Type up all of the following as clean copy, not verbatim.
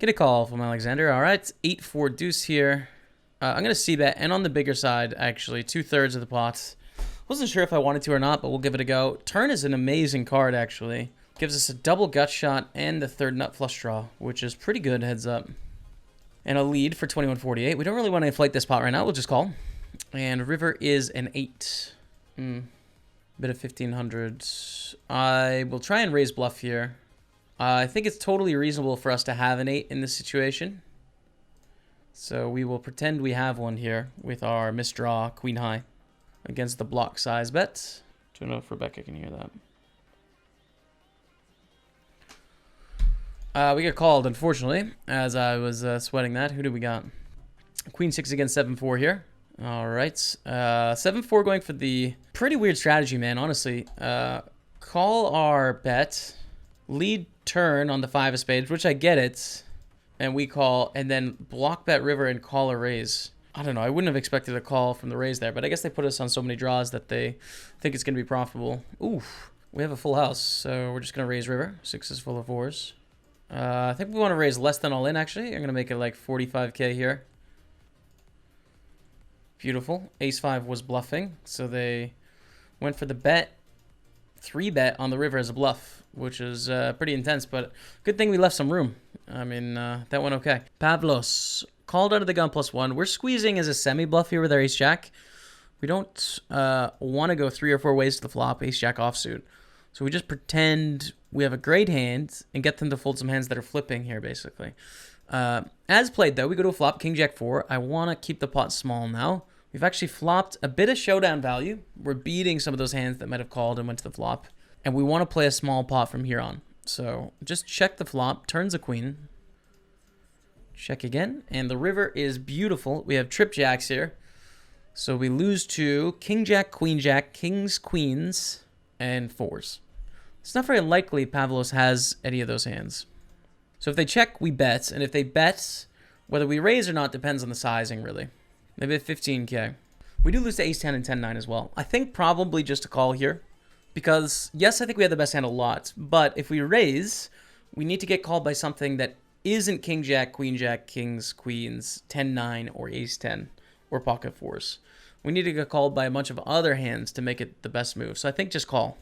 Get a call from Alexander. All right, 8-4 deuce here. I'm going to c-bet, and on the bigger side, actually, 2/3 of the pot. Wasn't sure if I wanted to or not, but we'll give it a go. Turn is an amazing card, actually. Gives us a double gut shot and the third nut flush draw, which is pretty good, heads up. And a lead for 21-48. We don't really want to inflate this pot right now. We'll just call. And river is an 8. Bit of 1500. I will try and raise bluff here. I think it's totally reasonable for us to have an 8 in this situation. So we will pretend we have one here with our misdraw queen high against the block size bet. Don't know if Rebecca can hear that. We got called, unfortunately, as I was sweating that. Who do we got? Queen 6 against 7-4 here. All right. 7-4 going for the pretty weird strategy, man, honestly. Call our bet. Lead turn on the 5 of spades, which I get it. And we call, and then block bet river and call a raise. I don't know. I wouldn't have expected a call from the raise there, but I guess they put us on so many draws that they think it's going to be profitable. Oof. We have a full house, so we're just going to raise river. 6 is full of 4s. I think we want to raise less than all in, actually. I'm going to make it like 45K here. Beautiful. Ace-5 was bluffing, so they went for the bet. 3-bet on the river as a bluff, which is pretty intense, but good thing we left some room. I mean, that went okay. Pavlos called out of the gun +1. We're squeezing as a semi-bluff here with our ace-jack. We don't want to go 3 or 4 ways to the flop, ace-jack offsuit. So we just pretend we have a great hand and get them to fold some hands that are flipping here, basically. As played, though, we go to a flop, king-jack 4. I want to keep the pot small now. We've actually flopped a bit of showdown value. We're beating some of those hands that might have called and went to the flop. And we want to play a small pot from here on. So just check the flop. Turns a queen. Check again. And the river is beautiful. We have trip jacks here. So we lose to king jack, queen jack, kings, queens, and 4s. It's not very likely Pavlos has any of those hands. So if they check, we bet. And if they bet, whether we raise or not depends on the sizing, really. Maybe at 15K. We do lose to ace-10 and 10-9 as well. I think probably just a call here. Because, yes, I think we have the best hand a lot. But if we raise, we need to get called by something that isn't king-jack, queen-jack, kings, queens, 10-9, or ace-10, or pocket 4s. We need to get called by a bunch of other hands to make it the best move. So I think just call.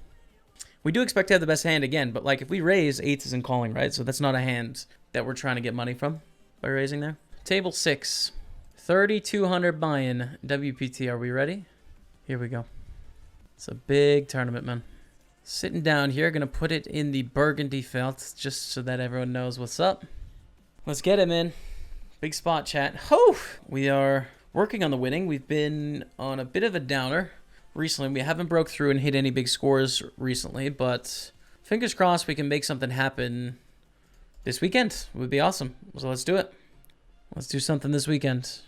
We do expect to have the best hand again. But, like, if we raise, 8s isn't calling, right? So that's not a hand that we're trying to get money from by raising there. Table 6. 3,200 buy-in. WPT, are we ready? Here we go. It's a big tournament, man. Sitting down here, gonna put it in the burgundy felt just so that everyone knows what's up. Let's get it, man. Big spot, chat. Ho! We are working on the winning. We've been on a bit of a downer recently. We haven't broke through and hit any big scores recently, but fingers crossed we can make something happen this weekend. It would be awesome. So let's do it. Let's do something this weekend.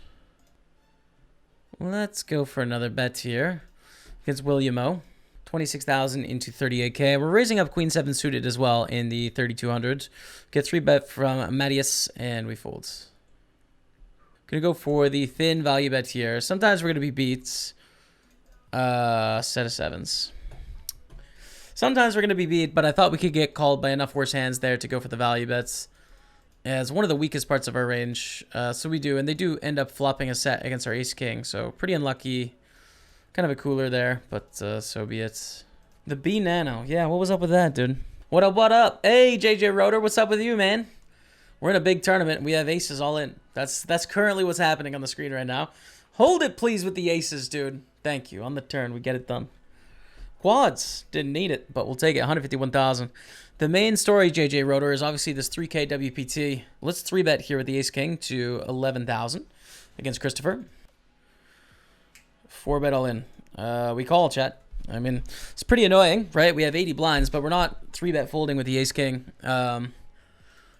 Let's go for another bet here against William O. 26,000 into 38K. We're raising up Queen 7 suited as well in the 3,200. Get 3-bet from Mattias, and we fold. Gonna go for the thin value bet here. Sometimes we're gonna be beat. Set of 7s. Sometimes we're gonna be beat, but I thought we could get called by enough worse hands there to go for the value bets as one of the weakest parts of our range. So we do, and they do end up flopping a set against our ace-king. So pretty unlucky. Kind of a cooler there, but so be it. The B Nano. Yeah, what was up with that, dude? What up, what up? Hey, JJ Rotor, what's up with you, man? We're in a big tournament. We have aces all in. That's currently what's happening on the screen right now. Hold it, please, with the aces, dude. Thank you. On the turn, we get it done. Quads. Didn't need it, but we'll take it. 151,000. The main story, JJ Rotor, is obviously this 3K WPT. Let's 3-bet here with the ace-king to 11,000 against Christopher. 4-bet all in. We call, chat. I mean, it's pretty annoying, right? We have 80 blinds, but we're not 3-bet folding with the ace-king.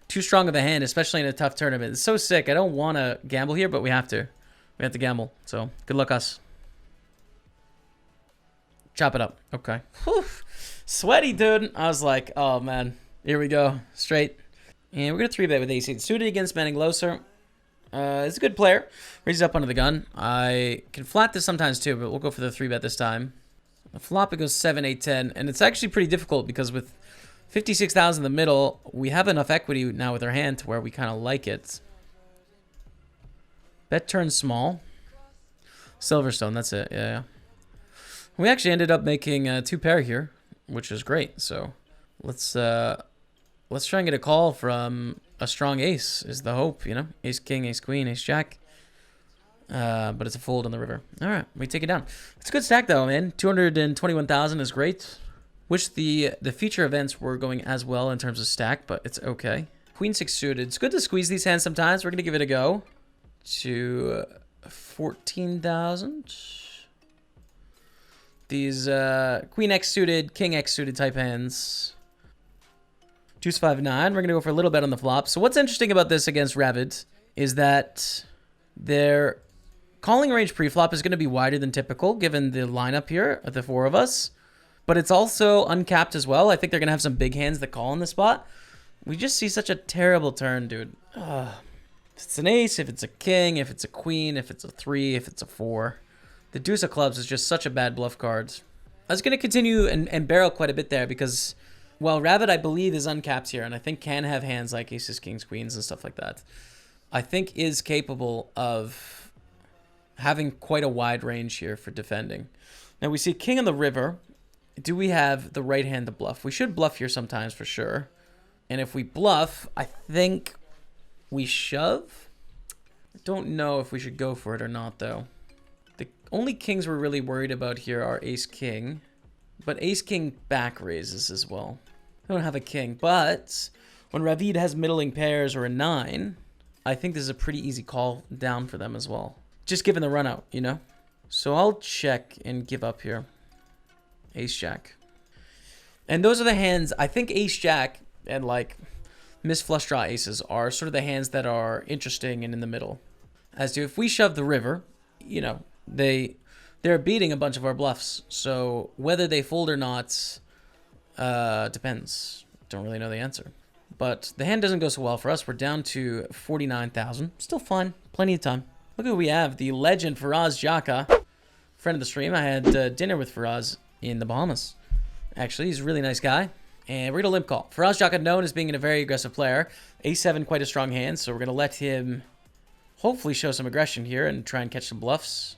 Too strong of a hand, especially in a tough tournament. It's so sick. I don't want to gamble here, but we have to. We have to gamble. So, good luck, us. Chop it up. Okay. Whew. Sweaty, dude. I was like, oh, man. Here we go. Straight. And we're going to 3-bet with ace-8. Suited against Manning Loser. It's a good player. Raises up under the gun. I can flat this sometimes too, but we'll go for the 3-bet this time. The flop, it goes 7, 8, 10. And it's actually pretty difficult because with 56,000 in the middle. We have enough equity now with our hand to where we kind of like it. Bet turn small. Silverstone, that's it. Yeah. We actually ended up making 2 pair here, which is great. So let's try and get a call from a strong ace is the hope, you know? Ace king, ace queen, ace jack. But it's a fold on the river. All right, we take it down. It's a good stack though, man. 221,000 is great. Wish the feature events were going as well in terms of stack, but it's okay. Queen 6 suited. It's good to squeeze these hands sometimes. We're going to give it a go. To 14,000. These Queen X suited, King X suited type hands. Deuce 5-9. We're going to go for a little bit on the flop. So what's interesting about this against Ravid is that their calling range pre-flop is going to be wider than typical given the lineup here of the 4 of us. But it's also uncapped as well. I think they're going to have some big hands that call in the spot. We just see such a terrible turn, dude. If it's an ace, if it's a king, if it's a queen, if it's a 3, if it's a 4. The deuce of clubs is just such a bad bluff card. I was going to continue and barrel quite a bit there because, well, Ravid, I believe, is uncapped here. And I think can have hands like aces, kings, queens, and stuff like that. I think is capable of having quite a wide range here for defending. Now, we see king on the river. Do we have the right hand to bluff? We should bluff here sometimes for sure. And if we bluff, I think we shove. I don't know if we should go for it or not, though. The only kings we're really worried about here are ace king. But ace king back raises as well. I don't have a king. But when Ravid has middling pairs or a 9, I think this is a pretty easy call down for them as well. Just given the run out, you know? So I'll check and give up here. Ace jack. And those are the hands. I think ace jack and like miss flush draw aces are sort of the hands that are interesting and in the middle. As to if we shove the river, you know, they're beating a bunch of our bluffs. So whether they fold or not depends. Don't really know the answer. But the hand doesn't go so well for us. We're down to 49,000. Still fine. Plenty of time. Look who we have. The legend Faraz Jaka. Friend of the stream. I had dinner with Faraz in the Bahamas. Actually, he's a really nice guy. And we're going to limp call. Faraz Jaka known as being a very aggressive player. A7, quite a strong hand. So we're going to let him hopefully show some aggression here and try and catch some bluffs.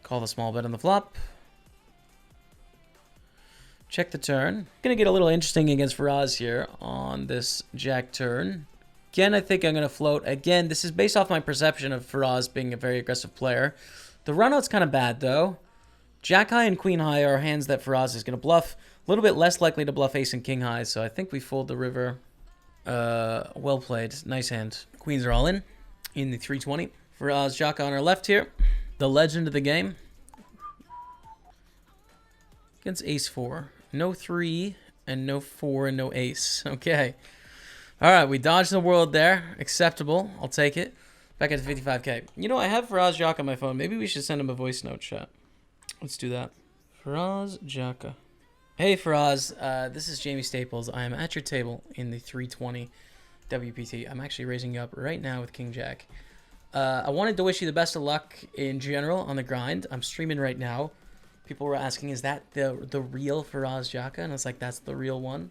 Call the small bet on the flop. Check the turn. Going to get a little interesting against Faraz here on this jack turn. Again, I think I'm going to float. Again, this is based off my perception of Faraz being a very aggressive player. The runout's kind of bad, though. Jack high and queen high are hands that Faraz is going to bluff. A little bit less likely to bluff ace and king high, so I think we fold the river. Well played. Nice hand. Queens are all in the 320. Faraz Jaka on our left here. The legend of the game. Against ace 4. No 3 and no 4 and no ace. Okay. All right, we dodged the world there. Acceptable. I'll take it. Back at 55K. You know, I have Faraz Jaka on my phone. Maybe we should send him a voice note, chat. Let's do that. Faraz Jaka. Hey, Faraz. This is Jamie Staples. I am at your table in the 320 WPT. I'm actually raising you up right now with King Jack. I wanted to wish you the best of luck in general on the grind. I'm streaming right now. People were asking, is that the real Faraz Jaka? And it's like, that's the real one.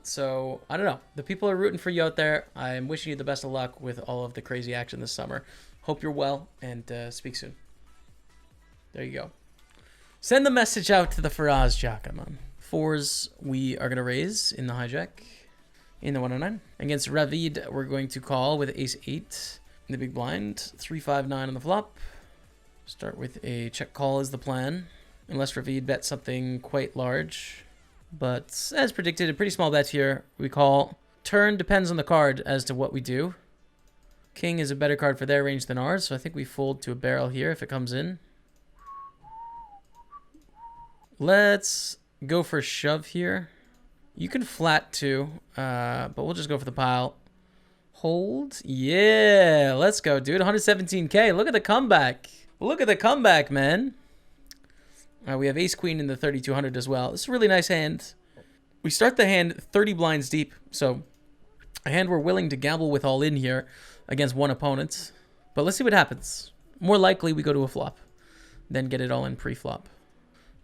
So, I don't know. The people are rooting for you out there. I'm wishing you the best of luck with all of the crazy action this summer. Hope you're well, and speak soon. There you go. Send the message out to the Faraz Jaka, man. 4s, we are going to raise in the hijack. In the 109. Against Ravid, we're going to call with ace 8 in the big blind. 3-5-9 on the flop. Start with a check call is the plan. Unless Ravid bets something quite large. But as predicted, a pretty small bet here. We call. Turn depends on the card as to what we do. King is a better card for their range than ours, so I think we fold to a barrel here if it comes in. Let's go for a shove here. You can flat too, but we'll just go for the pile. Hold. Yeah, let's go, dude. 117K. Look at the comeback. Look at the comeback, man. We have ace queen in the 3200 as well. This is a really nice hand. We start the hand 30 blinds deep, so a hand we're willing to gamble with all in here against one opponent. But let's see what happens. More likely we go to a flop, then get it all in pre-flop.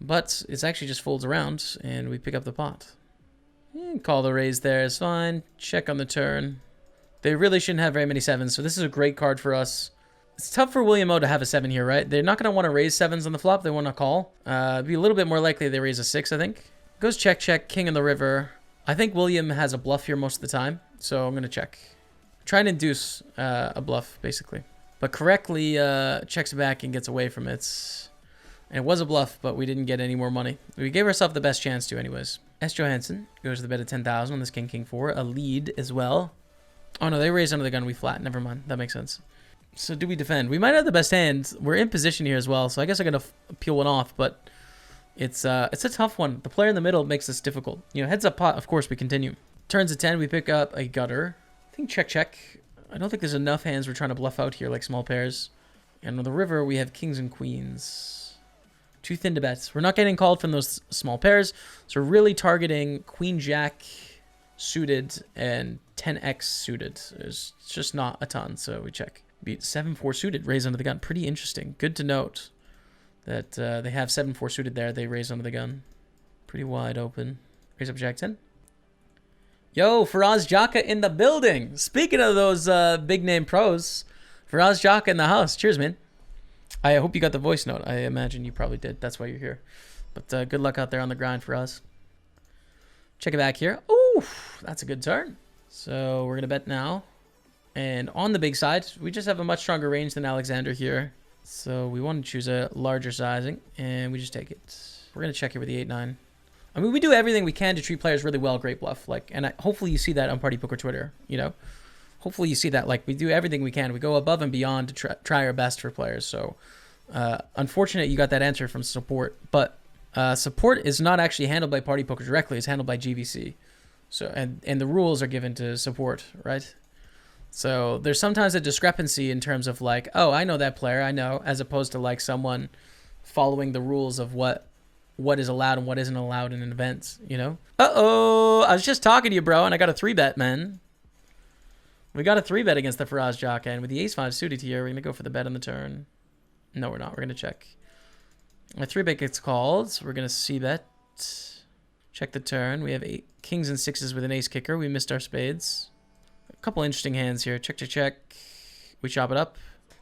But it's actually just folds around and we pick up the pot. Call the raise there is fine. Check on the turn. They really shouldn't have very many 7s, so this is a great card for us. It's tough for William O to have a 7 here, right? They're not going to want to raise 7s on the flop. They want to call. It'd be a little bit more likely they raise a 6, I think. Goes check, check, king on the river. I think William has a bluff here most of the time, so I'm going to check. Try and induce a bluff, basically. But correctly checks back and gets away from it. And it was a bluff, but we didn't get any more money. We gave ourselves the best chance to anyways. S. Johansson goes to the bet of 10,000 on this king, king 4. A lead as well. Oh, no, they raised under the gun. We flat. Never mind. That makes sense. So do we defend? We might have the best hand. We're in position here as well, so I guess I'm going to peel one off, but it's a tough one. The player in the middle makes this difficult. You know, heads up pot, of course, we continue. Turns a 10, we pick up a gutter. I think check, check. I don't think there's enough hands we're trying to bluff out here, like small pairs. And on the river, we have kings and queens. Too thin to bet. We're not getting called from those small pairs, so we're really targeting queen, jack suited and 10x suited. There's just not a ton, so we check. Beat 7-4 suited, raise under the gun. Pretty interesting. Good to note that they have 7-4 suited there. They raise under the gun. Pretty wide open. Raise up jack 10. Yo, Faraz Jaka in the building. Speaking of those big name pros, Faraz Jaka in the house. Cheers, man. I hope you got the voice note. I imagine you probably did. That's why you're here. But good luck out there on the grind for us. Check it back here. Ooh, that's a good turn. So we're going to bet now. And on the big side, we just have a much stronger range than Alexander here. So we want to choose a larger sizing, and we just take it. We're going to check here with the 8-9. I mean, we do everything we can to treat players really well. Great bluff. Hopefully you see that on Party Poker Twitter, you know. Hopefully you see that. Like, we do everything we can. We go above and beyond to try our best for players. So, unfortunate you got that answer from support. But support is not actually handled by Party Poker directly. It's handled by GVC. So, and the rules are given to support, right? So there's sometimes a discrepancy in terms of like, oh, I know that player, I know, as opposed to like someone following the rules of what is allowed and what isn't allowed in an event, you know? Uh-oh, I was just talking to you, bro, and I got a 3-bet, man. We got a 3-bet against the Faraz Jaka, and with the ace-5 suited here, we're going to go for the bet on the turn. No, we're not. We're going to check. A 3-bet gets called, so we're going to c-bet. Check the turn. We have 8 kings and 6s with an ace kicker. We missed our spades. A couple interesting hands here. Check, check, check. We chop it up.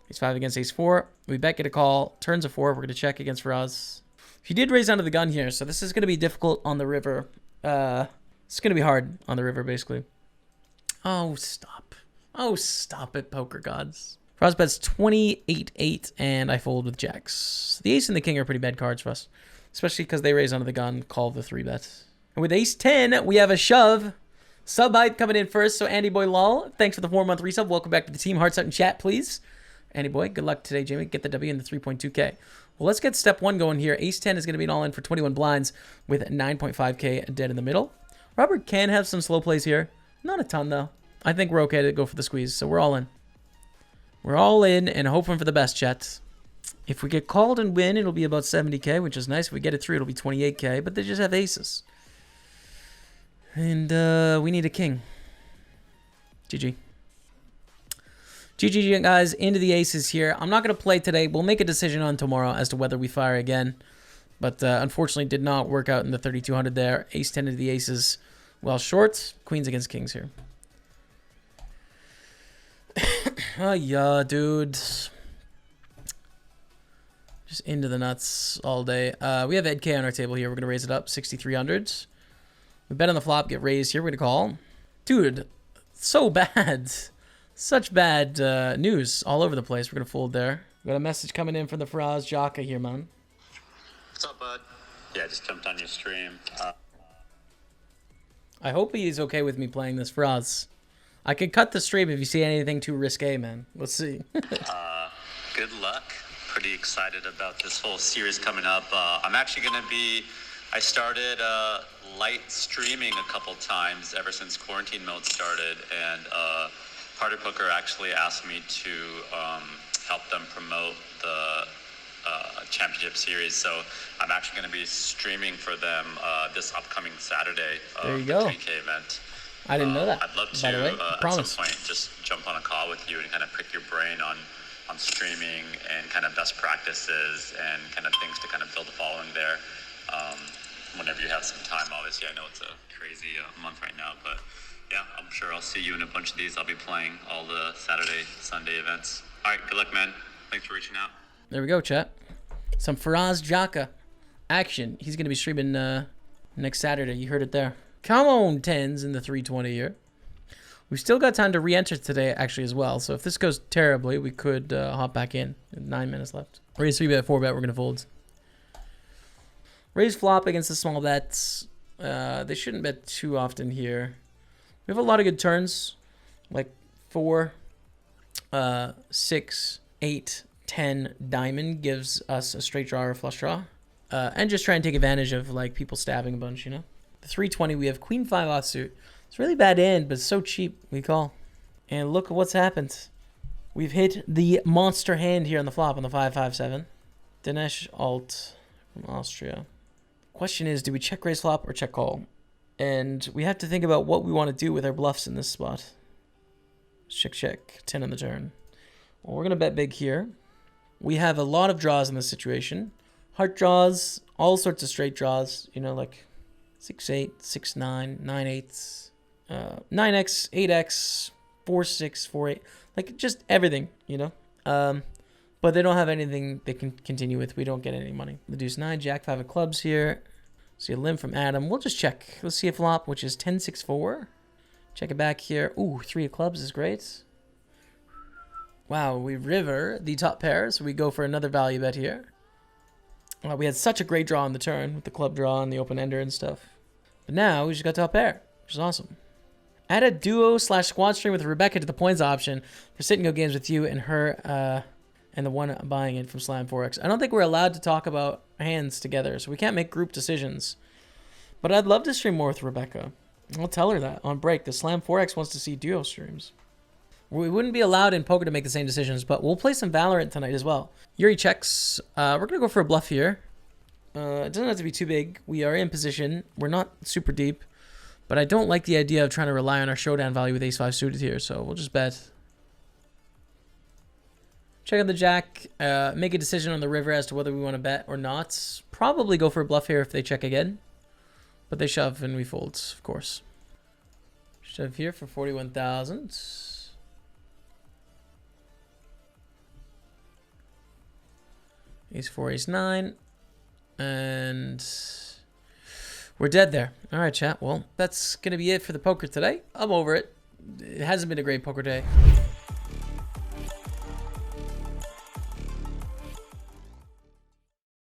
Ace-5 against ace-4. We bet, get a call. Turns a 4. We're going to check against Faraz. He did raise under the gun here, so this is going to be difficult on the river. It's going to be hard on the river, basically. Oh, stop. Oh, stop it, poker gods. Faraz bets 28-8, and I fold with jacks. The ace and the king are pretty bad cards for us, especially because they raise under the gun, call the 3-bet. And with ace-10, we have a shove. Sub hype coming in first, so Andy Boy Lol, thanks for the 4-month resub. Welcome back to the team. Hearts out in chat, please. Andy Boy, good luck today, Jamie. Get the W in the 3.2K. Well, let's get step 1 going here. Ace-10 is going to be an all-in for 21 blinds with 9.5K dead in the middle. Robert can have some slow plays here. Not a ton, though. I think we're okay to go for the squeeze, so we're all in. We're all in and hoping for the best, chat. If we get called and win, it'll be about 70K, which is nice. If we get it through, it'll be 28K, but they just have aces. And we need a king. GG. GG, guys. Into the aces here. I'm not going to play today. We'll make a decision on tomorrow as to whether we fire again. But unfortunately, did not work out in the 3,200 there. Ace-10 into the aces. Well, short. Queens against kings here. Oh, yeah, dude. Just into the nuts all day. We have Ed K on our table here. We're going to raise it up. 6,300. We bet on the flop, get raised here. We're going to call. Dude, so bad. Such bad news all over the place. We're going to fold there. We got a message coming in from the Faraz Jaka here, man. What's up, bud? Yeah, just jumped on your stream. I hope he's okay with me playing this Faraz. I could cut the stream if you see anything too risque, man. Let's see. Good luck. Pretty excited about this whole series coming up. I'm actually going to be... I started light streaming a couple times ever since quarantine mode started, and Party Poker actually asked me to help them promote the championship series. So I'm actually going to be streaming for them this upcoming Saturday. There you go. The 3K event. I didn't know that. I'd love to, by the way. at some point, just jump on a call with you and kind of pick your brain on streaming and kind of best practices and kind of things to kind of build a following there. whenever you have some time. Obviously, I know it's a crazy month right now, but yeah, I'm sure I'll see you in a bunch of these. I'll be playing all the Saturday, Sunday events. All right, good luck, man. Thanks for reaching out. There we go, chat. Some Faraz Jaka action. He's going to be streaming next Saturday. You heard it there. Come on, 10s in the 320 here. We've still got time to re-enter today, actually, as well. So if this goes terribly, we could hop back in. 9 minutes left. Raise 3-bet, 4-bet, we're going to fold. Raise flop against the small bets. They shouldn't bet too often here. We have a lot of good turns. Like 4, 6, 8, 10 diamond gives us a straight draw or a flush draw. And just try and take advantage of like people stabbing a bunch, you know. The 320, we have queen 5 offsuit. It's really bad end, but it's so cheap. We call. And look at what's happened. We've hit the monster hand here on the flop on the 5-5-7. Dinesh Alt from Austria. Question is, do we check raise flop or check call? And we have to think about what we want to do with our bluffs in this spot. Check, check. 10 on the turn. Well, we're going to bet big here. We have a lot of draws in this situation. Heart draws, all sorts of straight draws, you know, like 6-8, 6-9, 9-8, 9x, 8x, 4-6, 4-8, like just everything, you know. But they don't have anything they can continue with. We don't get any money. The deuce 9, jack 5 of clubs here. See a limb from Adam. We'll just check. Let's see a flop, which is 10-6-4. Check it back here. Ooh, 3 of clubs is great. Wow, we river the top pair, so we go for another value bet here. We had such a great draw on the turn with the club draw and the open ender and stuff. But now we just got top pair, which is awesome. Add a duo / squad stream with Rebecca to the points option for sit and go games with you and her and the one buying it from Slam Forex. I don't think we're allowed to talk about hands together, so we can't make group decisions. But I'd love to stream more with Rebecca. I'll tell her that on break. The Slam Forex wants to see duo streams. We wouldn't be allowed in poker to make the same decisions, but we'll play some Valorant tonight as well. Yuri checks. We're going to go for a bluff here. It doesn't have to be too big. We are in position. We're not super deep, but I don't like the idea of trying to rely on our showdown value with ace-5 suited here, so we'll just bet. Check out the jack. Make a decision on the river as to whether we want to bet or not. Probably go for a bluff here if they check again, but they shove and we fold, of course. Shove here for 41,000. Ace-4, ace-9. And we're dead there. All right, chat. Well, that's going to be it for the poker today. I'm over it. It hasn't been a great poker day.